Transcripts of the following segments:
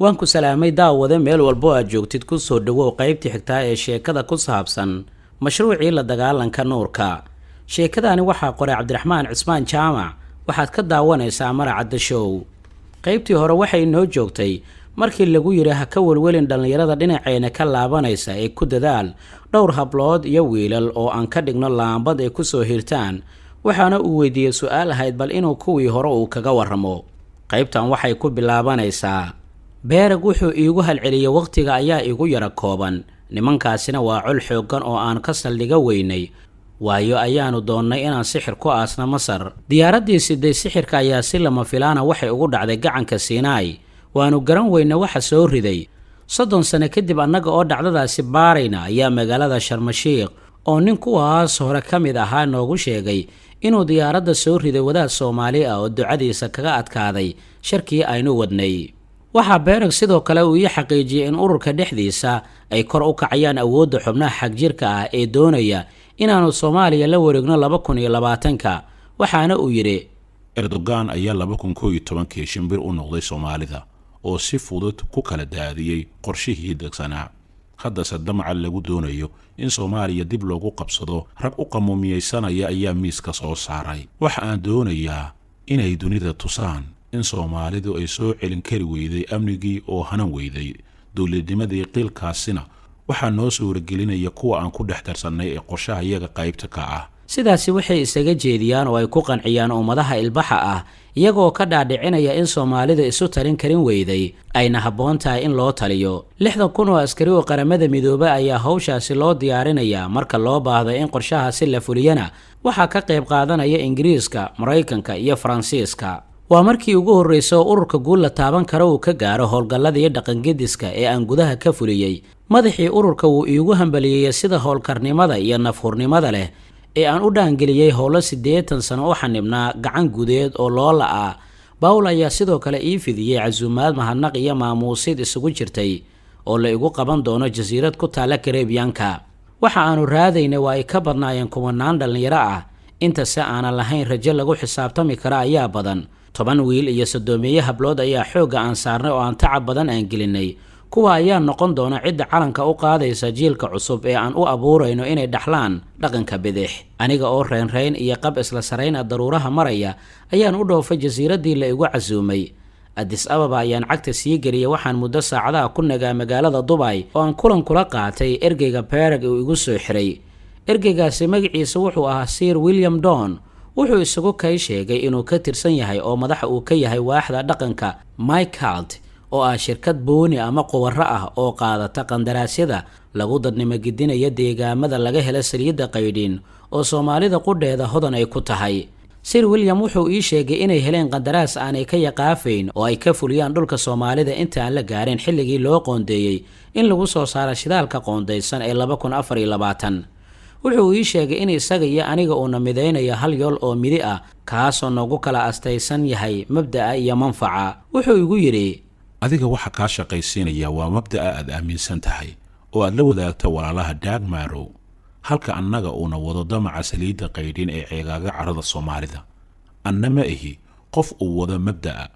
waan ku salaamay daawada meel walbo aad joogtid ku soo dhawow qaybtii xigtaa ee sheekada ku saabsan mashruucii la dagaalanka nuurka. sheekadani waxaa qoray Cabdiraxmaan Cismaan Jaamac, waxaad ka daawanaysaa Maracadda Show. qaybtii hore waxay noo joogtay markii lagu yiri ha ka walwalin dhalinyarada dhinaceena ka laabanaysa ee ku dadaal dhowr hablood iyo wiilal oo aan ka dhigno laambad ay ku soo hirtaan, waxaana uu weydiiyay su'aal ahayd bal inuu kuwii hore uu kaga warramo. qaybtan waxay ku bilaabanaysaa: beerag wuxuu iigu halceliyay waqtiga ayaa igu yara kooban, nimankaasina waa col xooggan oo aan ka saldhiga weynay, waayo ayaanu doonnay inaan sixir ku aasna Masar. diyaaraddii siday sixirka ayaa si lama filaana waxay ugu dhacday gacanka Siinaay, waanu garan weyna waxa soo riday. 30 sano kadib annaga oo dhacdadaasi baarayna ayaa magaalada Sharmashiiq oo nin kuwaas hore ka mid ahaa noogu sheegay inuu diyaaradda soo riday wadaad Soomaali ah oo ducadiisa kaga adkaaday sharkii aynu wadnay. waxaa beerag sidoo kale uu ii xaqiijiyay in ururka dhexdiisa ay kor u kacayaan awoodda xubnaha xagjirka ah ee doonaya inaanu Soomaaliya la wareegno 2020. waxaana uu yiri Erdogan ayaa 2011 shimbir u noqday Soomaalida oo si fudud ku kala daadiyay qorshihii degsanaa. haddase damaca lagu doonayo in Soomaaliya dib loogu qabsado rag u qamuumiyeysanaya ayaa miiska soo saaray. waxa aan doonayaa inay dunida tusaan in Soomaalidu ay soo celin kari weyday amnigii oo hanan weyday dowladnimadii qiilkaasina waxaa noo suuragelinaya kuwa aan ku dhex darsanay ee qorshaha iyaga qaybta ka ah. sidaasi waxay isaga jeediyaan oo ay ku qanciyaan ummadaha ilbaxa ah iyagoo ka dhaadhicinaya in Soomaalidu isu talin karin weyday ayna habboon tahay in loo taliyo. 60,000 oo askari oo qaramada midoobay ayaa hawshaasi loo diyaarinaya. marka loo baahdo in qorshahaasi la fuliyana waxaa ka qayb qaadanaya Ingiriiska, Mareykanka iyo Faransiiska. waa markii ugu horeysay oo ururka guul la taaban karo uu ka gaaro howlgalladii dhaqangediska ee aan gudaha ka fuliyay. madaxii ururka uu iigu hambaliyay sida howlkarnimada iyo nafhurnimada leh ee aan u dhaangeliyay howlo 80 sano oo xanibnaa gacan gudeed oo loo la'aa. Paul ayaa sidoo kale ii fidiyay casuumaad mahadnaq iyo maamuusid isugu jirtay oo la igu qaban doono jasiirad ku taala Kareebiyaanka. waxa aanu raadaynay waa ay ka badnaayeen kumanaan dhalinyaro ah, inta si aanan lahayn rajo lagu xisaabtami kara ayaa badan. 10 wiil iyo 30 hablood ayaa xooga aan saarnay oo aan tacab badan aan gelinay. kuwa ayaa noqon doona cidda calanka u qaadaysa jiilka cusub ee aan u abuurayno inay dhaxlaan dhaqanka bidix. aniga oo reenreen iyo qab isla sarayn daruuraha maraya ayaan u dhoofay jasiiraddii la igu casuumay. Addis Ababa ayaan cagta sii geliyay. waxaan muddo saacadaha ku nagaa magaalada Dubai oo aan kulan kula qaatay ergeyga Beerag uu igu soo xiray. ergeygaasi magaciisa wuxuu ahaa Sir William Don. wuxuu isagu kay sheegay inuu ka tirsan yahay oo madax uu ka yahay waaxda dhaqanka Mycalt oo ah shirkad booni ama qubarro ah oo qaadata qandaraasyada lagu dadnimo gidinaya deegaamada laga helo saliidda qaydhiin oo Soomaalida qudheeda hodan ay ku tahay. Sir William wuxuu ii sheegay inay heleen qandaraas aanay ka yaqaafayn oo ay ka fuliyaan dhulka Soomaalida inta aan la gaarin xilligii loo qoondeeyay in lagu soo saaro shidaalka qoondeysan ee 2024. wuxuu ii sheegay in isaga iyo aniga uu namideynayo hal yool oo midi ah kaasoo noogu kala astaysan yahay mabda'a iyo manfaca. wuxuu igu yiri adiga waxa ka shaqaysiinaya waa mabda'a aad aaminsan tahay oo aad la wadaagta walaalaha Dagmaro, halka annaga uuna wado damaca saliidda qaydhin ee ceegaaga carada Soomaalida. annama ihi qof uu wado mabda'a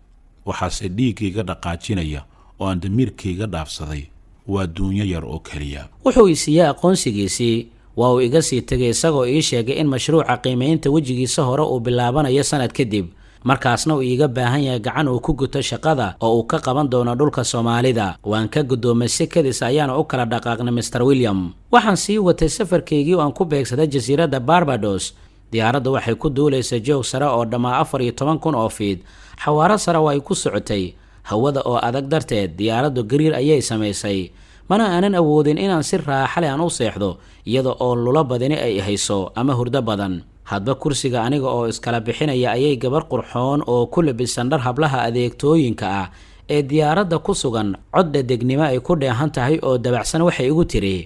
waxaase dhiigayga dhaqaajinaya oo aan damiirkayga dhaafsaday waa duunyo yar oo kaliya. wuxuu isiiyay aqoonsigiisii. waa uu iga sii tagay isagoo ii sheegay in mashruuca qiimeynta wejigiisa hore uu bilaabanayo sanad kadib, markaasna uu iga baahan yahay gacan uu ku guto shaqada oo uu ka qaban doono dhulka Soomaalida. waan ka gudoomay si kadis ayaana u kala dhaqaaqnay Mr. William. waxaan sii watay safarkaygii oo aan ku beegsaday jasiiradda Barbados. diyaaraddu waxay ku duulaysaa joog sare oo dhammaa 14,000 oo fiid. xawaaro sare way ku socotay. hawada oo adag darteed diyaaraddu gariir ayay samaysay. mana aanan awoodin inaan si raaxo leh aan u seexdo iyada oo lulo badani ay hayso ama hurdo badan. hadba kursiga aniga oo iskala bixinaya ayay gabar qurxoon oo ku labisan dhar hablaha adeegtooyinka ah ee diyaaradda ku sugan cod dedegnimo ay ku dheehan tahay oo dabacsan waxay igu tiri: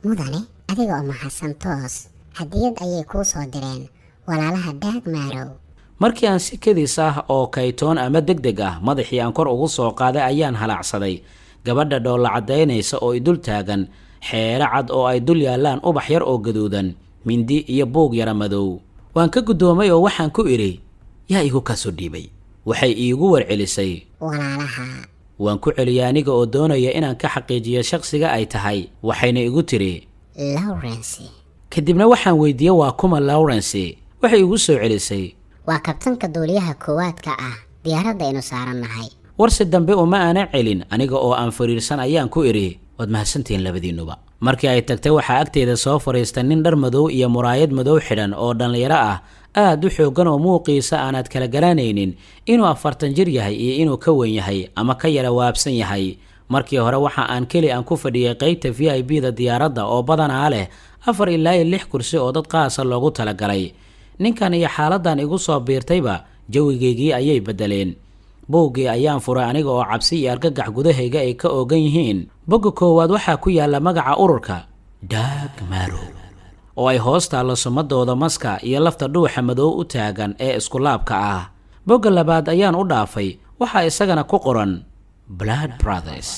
mudane, adiga oo mahadsan toos hadiyad ayay kuu soo direen walaalaha Dagmaro. markii aan si kadis ah oo kaytoon ama degdeg ah madaxii aan kor ugu soo qaaday ayaan halaacsaday gabadha dhoolla cadaynaysa oo idul taagan xeero cad oo ay dul yaalaan ubax yar oo gaduudan, mindi iyo buug yara madow. waan ka gudoomay oo waxaan ku iri: yaa igu ka soo dhiibay. waxay iigu warcelisay: walaalaha waan ku celiyay aniga oo doonaya inaan ka xaqiijiyo shakhsiga ay tahay waxayna igu tiri Lawrence. kadibna waxaan weydiiyey waa kuma Lawrence waxay igu soo celisay waa kabtanka duuliyaha koowaadka ah diyaaradda aynu saarannahay. warsi dambe uma aanan celin aniga oo aan fariirsan ayaan ku idhi waad mahadsantihiin labadiinuba markii ay tagtay waxaa agteeda soo fariistay nin dhar madow iyo muraayad madow xidhan oo dhallinyaro ah aad u xooggan oo muuqiisa aanaad kala garanaynin inuu 40 jir yahay iyo inuu ka weyn yahay ama ka yara waabsan yahay markii hore waxa aan keli aan ku fadhiyay qaybta VIP-da diyaaradda oo badanaa leh 4 ilaa 6 kursi oo dad qaasa loogu talagalay ninkan iyo xaaladan igu soo biirtayba jawigeygii ayay bedeleen boggi ayaan furay aniga oo cabsi iyo argagax gudahayga ay ka oogan yihiin bogga koowaad waxaa ku yaala magaca ururka Dag Marow oo ay hoos taalo sumadooda maska iyo lafta dhuuxa madow u taagan ee isku laabka ah bogga labaad ayaan u dhaafay waxaa isagana ku qoran Blood Brothers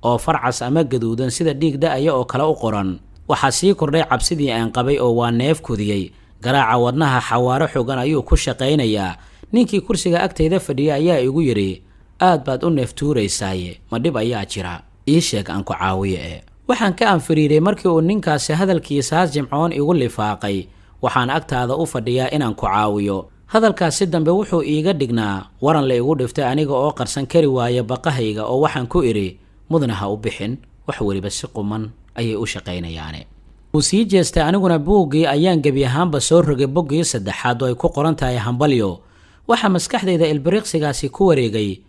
oo farcas ama gaduudan sida dhiig da'aya oo kale u qoran waxaa sii kordhay cabsidii aan qabay oo waa neef kudiyay garaaca wadnaha xawaaro xogan ayuu ku shaqaynayaa ninkii kursiga agteyda fadhiya ayaa igu yiri aad baad u neeftuuraysaay ma dhib ayaa jira ii sheeg aan ku caawiye waxaan ka anfiriiray markii uu ninkaasi hadalkiisaas jimcoon igu lifaaqay waxaan agtaada u fadhiyaa inaan ku caawiyo hadalkaasi dambe wuxuu iiga dhignaa waran la igu dhiftay aniga oo qarsan kari waaya baqahayga oo waxaan ku idhi mudna ha u bixin wax weliba si quman ayay u shaqaynayaane wuu sii jeestay aniguna buuggii ayaan gebi ahaanba soo rogay boggii saddexaad oo ay ku qoran tahay hambalyo waxaa maskaxdayda ilbiriqsigaasi ku wareegay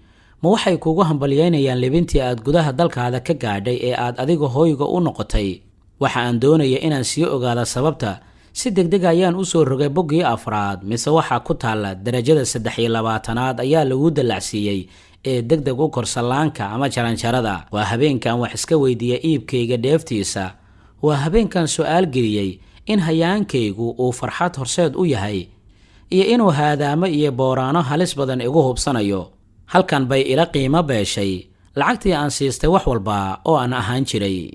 ma waxay kugu hambalyeynayaan libintii aad gudaha dalkaada ka gaadhay ee aad adiga hooyga u noqotay waxa aan doonaya inaan sii ogaado sababta si degdeg ayaan u soo rogay boggii afraad mise waxaa ku taalla darajada 23aad ayaa lagu dalacsiiyey ee degdeg u korsalaanka ama jaranjarada waa habeenkan wax iska weydiiya iibkayga dheeftiisa waa habeenkan su'aal geliyey in hayaankaygu uu farxad horseed u yahay iyo inuu haadaamo iyo booraano halis badan igu hubsanayo halkan bay ila qiimo beeshay lacagtii aan siistay wax walba oo aan ahaan jiray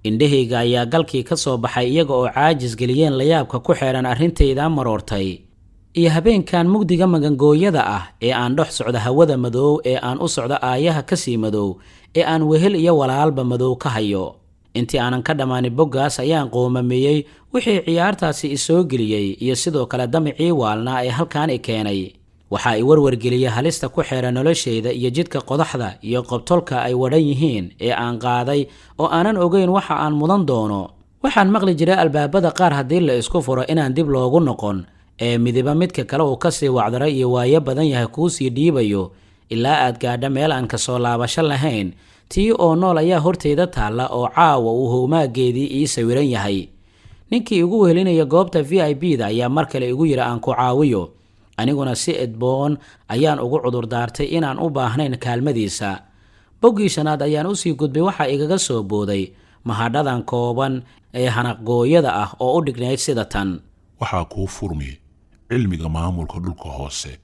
indhahayga ayaa galkii ka soo baxay iyaga oo caajis geliyeen layaabka ku xeeran arrintayda maroortay iyo habeenkan mugdiga magangooyada ah ee aan dhex socdo hawada madow ee aan u socdo aayaha ka sii madow ee aan wehel iyo walaalba madow ka hayo intii aanan ka dhammaanin boggaas ayaan qoomameeyey wixii ciyaartaasi isoo geliyey iyo sidoo kale damicii waalnaa ee halkaan i keenay waxaa i warwargeliyey halista ku xeeran noloshayda iyo jidka qodaxda iyo qobtolka ay wadhan yihiin ee aan qaaday oo aanan ogeyn waxa aan mudan doono waxaan maqli jiray albaabada qaar haddii la isku furo inaan dib loogu noqon ee midiba midka kale uu kasii wacdara iyo waayo badan yahay kuu sii dhiibayo ilaa aad gaadha meel aan kasoo laabasho lahayn tii oo nool ayaa horteyda taalla oo caawa uu howmaageedii ii sawiran yahay ninkii igu wehelinaya goobta VIP-da ayaa mar kale igu yiri aan ku caawiyo aniguna si edboon ayaan ugu cudur daartay inaan u baahnayn kaalmadiisa boggii shanaad ayaan usii gudbay waxaa igaga soo booday mahadhadan kooban ee hanaqgooyada ah oo u dhignayd sida tan waxaa kuu furmi cilmiga maamulka dhulka hoose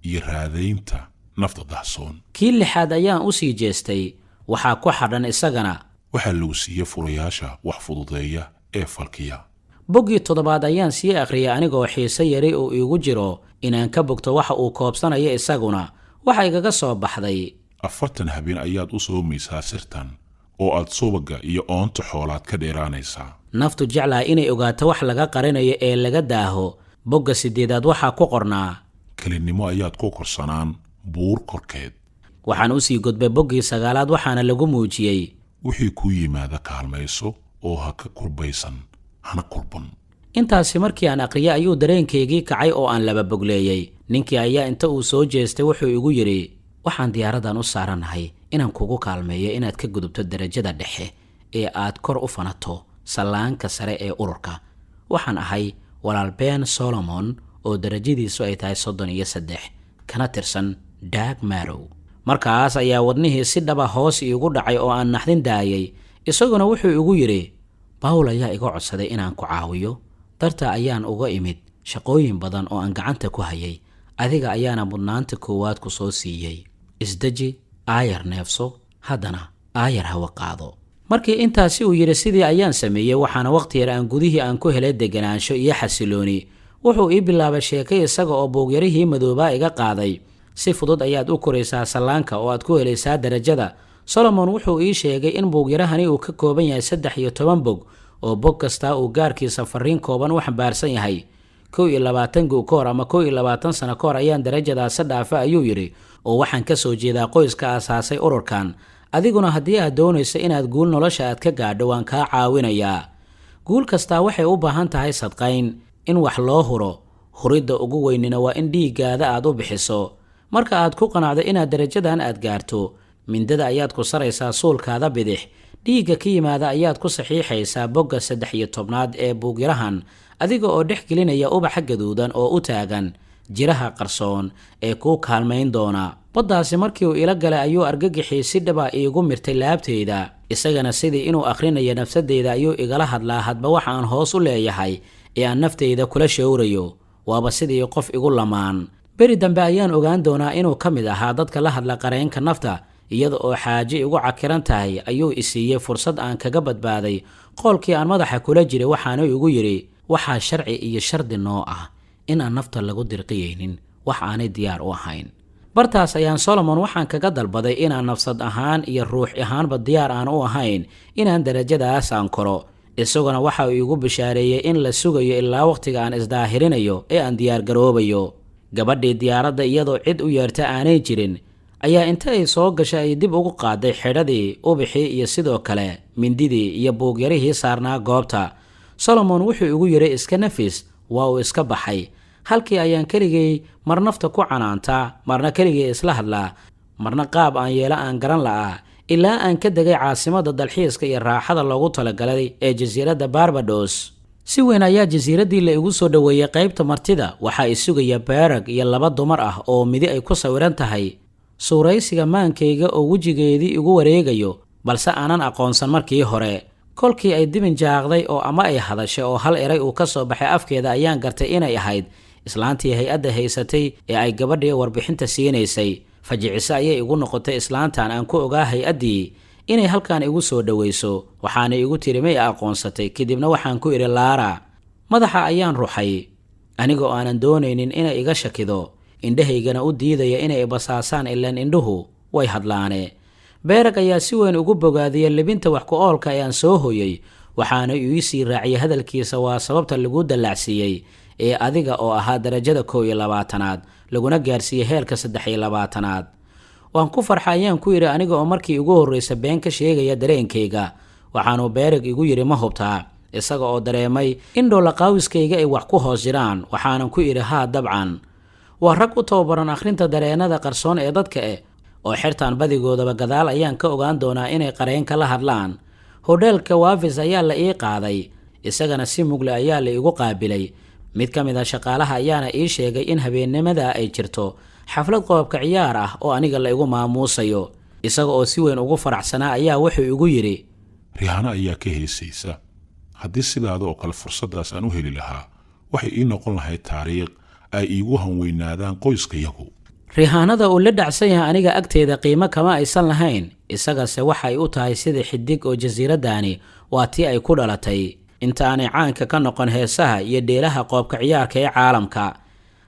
iyo raadaynta nafta dahsoon kii lixaad ayaan usii jeestay waxaa ku xadhan isagana waxaa lagu siiye furayaasha wax fududeeya ee falkiya boggii toddobaad ayaan sii akhriyay anigoo xiise yari uu iigu jiro inaan ka bogto waxa uu koobsanayo isaguna waxa igaga soo baxday 40 habeen ayaad u soomaysaa sirtan oo aad subaga iyo oonta xoolaad ka dheeraanaysaa naftu jeclaa inay ogaato wax laga qarinayo ee laga daaho bogga 8aad waxaa ku qornaa kelinimo ayaad ku korsanaan buur korkeed waxaan usii gudbay boggii 9aad waxaana lagu muujiyey wixii ku yimaada kaalmayso oo ha ka kurbaysan hana kurban intaasi markii aan aqriyay ayuu dareenkaygii kacay oo aan laba bogleeyay ninkii ayaa inta uu soo jeestay wuxuu igu yiri waxaan diyaaradan u saaranahay inaan kugu kaalmeeyo inaad ka gudubto darajada dhexe ee aad kor u fanato salaanka sare ee ururka waxaan ahay walaal Ben Solomon oo darajadiisu ay tahay 33 kana tirsan Dag Marow markaas ayaa wadnihii si dhaba hoos iigu dhacay oo aan naxdin daayay isaguna wuxuu igu yiri Paul ayaa iga codsaday inaan ku caawiyo darta ayaan uga imid shaqooyin badan oo aan gacanta ku hayay adiga ayaana mudnaanta koowaad ku soo siiyay isdaji aayar neefso haddana aayar hawa qaado markii intaasi uu yiri sidii ayaan sameeyay waxaana waqti yar aan gudihii aan ku helay deganaansho iyo xasilooni wuxuu ii bilaabay sheekay isaga oo boogyarihii madoobaa iga qaaday si fudud ayaad u koraysaa sallaanka oo aad ku helaysaa darajada. Solomon wuxuu ii sheegay in buugyarahani uu ka kooban yahay 13 bog oo bog kasta uu gaarkiisa fariin kooban u xambaarsan yahay. 21 guu ka hor ama 21 sano ka hor ayaan darajadaasi dhaafay ayuu yidhi, oo waxaan ka soo jeedaa qoyska aasaasay ururkan. Adiguna haddii aad doonayso inaad guul nolosha aad ka gaadho, waan kaa caawinayaa. Guul kastaa waxay u baahan tahay sadqayn, in wax loo huro. Huridda ugu weynina waa in dhiiggaada aad u bixiso. Marka aad ku qanacdo inaad darajadan aad gaarto, mindada ayaad ku saraysaa suulkaada bidix. Dhiigga ka yimaada ayaad ku saxiixaysaa bogga 13aad ee buugyarahan, adiga oo dhex gelinaya ubaxa gaduudan oo u taagan jiraha qarsoon ee kuu kaalmayn doona. Baddaasi markii uu ila galay ayuu argagixii si dhaba iigu mirtay laabtayda. Isagana sidii inuu akhrinayo nafsadeyda ayuu igala hadlaa hadba waxa aan hoos u leeyahay ee aan naftayda kula shawrayo. Waaba sidii qof igu lamaan. Beri dambe ayaan ogaan doonaa inuu ka mid ahaa dadka la hadla qareenka nafta. Iyada oo xaaji igu cakiran tahay ayuu isiiyey fursad aan kaga badbaaday qoolkii aan madaxa kula jiray, waxaana igu yidhi, waxaa sharci iyo shardi noo ah inaan nafta lagu dirqiyeynin wax aanay diyaar u ahayn. Bartaas ayaan Solomon waxaan kaga dalbaday inaan nafsad ahaan iyo ruux ahaanba diyaar aan u ahayn inaan darajadaas aan koro. Isaguna waxa uu igu bishaareeyay in la sugayo ilaa waqtiga aan isdaahirinayo ee aan diyaar garoobayo. Gabadhii diyaaradda iyadoo cid u yeerta aanay jirin ayaa inta ay soo gashay ay dib ugu qaaday xidhadii, ubixii iyo sidoo kale mindidii iyo buugyarihii saarnaa goobta. Solomon wuxuu igu yidhi iska nafis, waa uu iska baxay. Halkii ayaan keligay mar nafta ku canaantaa, marna keligay isla hadlaa, marna qaab aan yeela aan garan la'aa, ilaa aan ka degay caasimadda dalxiiska iyo raaxada loogu talagalay ee jasiiradda Barbados. Si weyn ayaa jasiiraddii la igu soo dhoweeyey qaybta martida. Waxaa i sugaya Beerag iyo 2 dumar ah oo midi ay ku sawiran tahay suuraysiga maankayga oo wejigeedii igu wareegayo, balse aanan aqoonsan markii hore. Kolkii ay dibin jaaqday oo ama ay hadashay oo hal eray uu ka soo baxay afkeeda, ayaan gartay inay ahayd islaantii hay-adda haysatay ee ay gabadhii warbixinta siinaysay. Fajicisa ayay igu noqotay islaantan aan ku ogaa hay-addii inay halkan igu soo dhoweyso. Waxaana igu tiri may aqoonsatay. Kadibna waxaan ku idhi Laara. Madaxa ayaan ruxay aniga oo aanan doonaynin inay iga shakido, indhahaygana u diidaya inay basaasaan ilaan indhuhu way hadlaane. Beerag ayaa si weyn ugu bogaadiyay libinta wax ku oolka ayaan soo hooyay. Waxaana ii sii raaciyay hadalkiisa waa sababta lagu dallacsiiyey ee adiga oo ahaa darajada 21aad laguna gaarsiiyey heerka 23aad. Waan ku farxay ayaan ku yidhi aniga oo markii ugu horreysa been ka sheegaya dareenkayga. Waxaanu Beerag igu yidhi ma hubtaa, isaga oo dareemay in dhoola qaawiskayga ay wax ku hoos jiraan. Waxaanan ku idhi haa dabcan. Waa rag u tababaran akhrinta dareenada qarsoon ee dadka oo xirtaan badigoodaba gadaal ayaan ka ogaan doonaa inay qareenka la hadlaan. Hoteelka Wavis ayaa la ii qaaday, isagana si mugle ayaa la igu qaabilay. Mid ka mid ah shaqaalaha ayaana ii sheegay in habeennimada ay jirto xaflad qoobka ciyaar ah oo aniga la igu maamuusayo. Isaga oo si weyn ugu faraxsanaa ayaa wuxuu igu yidhi, Rihanna ayaa ka heesaysa. Haddii sidaada oo kale fursadaas aan u heli lahaa, waxay ii noqon lahayd taariikh ay iigu hanweynaadaan qoyskayagu. Rihanada uu la dhacsan yahay aniga agteeda qiimo kama aysan lahayn. Isagase waxay u tahay sida xidig oo jasiiradani waa tii ay ku dhalatay. Intaanay caanka ka noqon heesaha iyo dheelaha qoobka ciyaarka ee caalamka.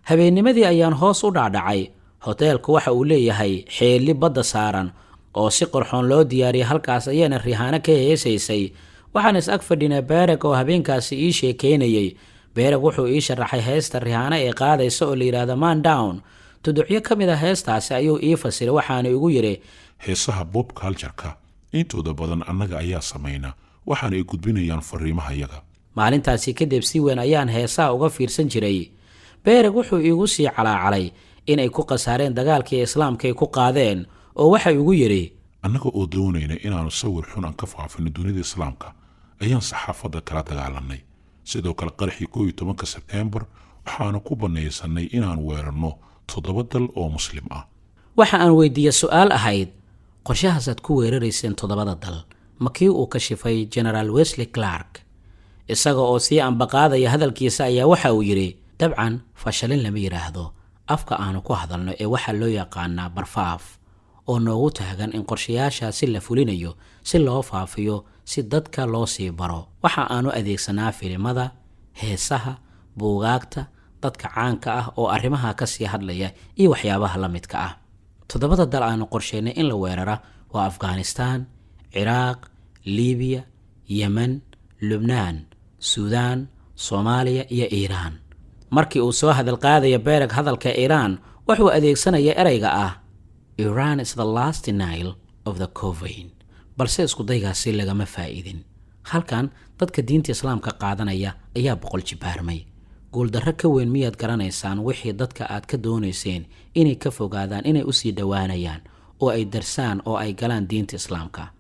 Habeennimadii ayaan hoos u dhaadhacay. Hoteelku waxa uu leeyahay xeeli badda saaran oo si qurxoon loo diyaariyay. Halkaas ayayna Rihanna ka heesaysay. Waxaan is ag fadhinay Beerag oo habeenkaasi ii sheekeynayay. Beerag wuxuu ii sharaxay heesta Rihanna ee qaadaysa oo la yiraahdo Man Down. Tuducyo ka mid ah heestaasi ayuu ii fasiray. Waxaana igu yidhi, heesaha pop culture-ka intooda badan annaga ayaa samayna, waxaana ay gudbinayaan fariimahayaga. Maalintaasi kadib si weyn ayaan heesaha uga fiirsan jiray. Beerag wuxuu iigu sii calaacalay inay ku qasaareen dagaalkii islaamka ay ku qaadeen, oo waxa igu yidhi, annaga oo doonayna inaanu sawir xun aan ka faafino dunida islaamka ayaan saxaafadda kala dagaalanay. Sidoo kale qarxii 11 Sebtembar waxaanu ku banaysanay inaan weerarno 7 dal oo muslim ah. Waxa aan weydiiyay su'aal ahayd, qorshahaasaad ku weerarayseen 7 dal makii uu ka shifay General Wesley Clark. Isaga oo sii ambaqaadaya hadalkiisa ayaa waxa uu yidhi, dabcan fashalin lama yiraahdo. Afka aanu ku hadalno ee waxa loo yaqaanaa barfaaf oo noogu taagan in qorshayaashaasi la fulinayo si loo faafiyo, si dadka loo sii baro. Waxa aanu adeegsanaa filimada, heesaha, buugaagta, dadka caanka ah oo arrimaha ka sii hadlaya iyo waxyaabaha la midka ah. 7 dal aanu qorsheynay in la weerara waa Afghanistan, Ciraaq, Liibiya, Yemen, Lubnaan, Suudaan, Soomaaliya iyo Iiraan. Markii uu soo hadal qaadaya Beereg hadalka Iiraan, wuxuu adeegsanaya ereyga ah Iran is the last Nile of the Covain, balse isku daygaasi lagama faa'iidin. Halkan dadka diinta islaamka qaadanaya ayaa boqol jibaarmay. Guuldarro ka weyn miyaad garanaysaan wixii dadka aad ka doonayseen inay ka fogaadaan inay u sii dhowaanayaan oo ay darsaan oo ay galaan diinta islaamka.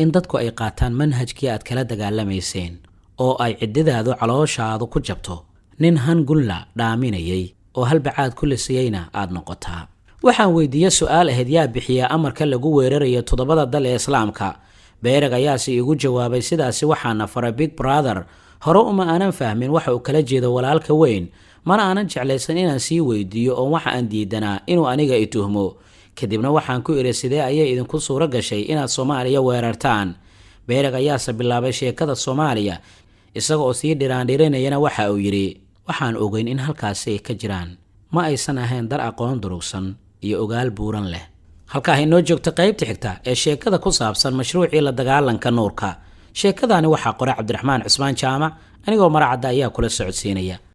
In dadku ay qaataan manhajkii aad kala dagaalamayseen oo ay ciddadaadu calooshaadu ku jabto. Nin hangulla dhaaminayay oo halbacaad ku lisayayna aad noqotaa. Waxaan weydiiyay su'aal ahayd yaa bixiya amarka lagu weerarayo 7 dal ee islaamka. Beereg ayaasi igu jawaabay sidaasi waxaana faray Big Brother. Hore uma aanan fahmin waxa uu kala jeedo walaalka weyn, mana aanan jeclaysan inaan sii weydiiyo oo waxa aan diidanaa inuu aniga i tuhmo. Kadibna waxaan ku iri sidee ayay idinku suura gashay inaad Soomaaliya weerartaan. Beereg ayaase bilaabay sheekada Soomaaliya, isaga oo sii dhiraandhiranayana waxa uu yiri waxaan ogeyn in halkaasi ay ka jiraan. Ma aysan ahayn dar aqoon durugsan iyo ogaal buuran leh. Halkaa inoo joogto qaybta xigta ee sheekada ku saabsan mashruucii la dagaalanka nuurka. sheekadaani waxaa qoray Cabdiraxmaan Cusmaan Jaamac, anigoo Maracada ayaa kula socodsiinaya.